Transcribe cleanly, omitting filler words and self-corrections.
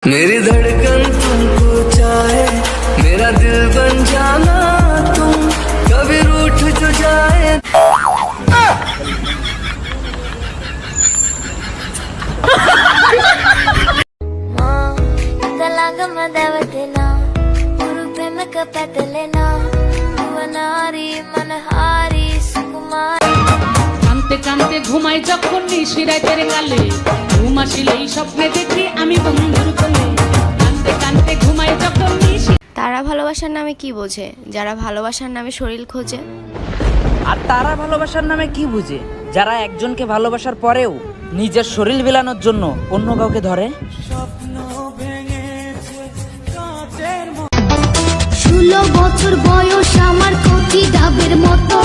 मेरी धड़कन तुमको चाहे, मेरा दिल बन जाना तुम, कभी रूठ जो जाए। কানতে কানতে ঘুমাই যখন নিশি রাতের গালে, ঘুম আসিলেই স্বপ্নে দেখি আমি বন্ধুর কোলে। কানতে কানতে ঘুমাই যখন নিশি। তারা ভালোবাসার নামে কি বোঝে? যারা ভালোবাসার নামে শরীর খোঁজে। আর তারা ভালোবাসার নামে কি বুঝে? যারা একজনকে ভালোবাসার পরেও নিজের শরীর বিলানোর জন্য অন্য কাউকে ধরে। 16 বছর বয়স আমার কচি ডাবের মতো।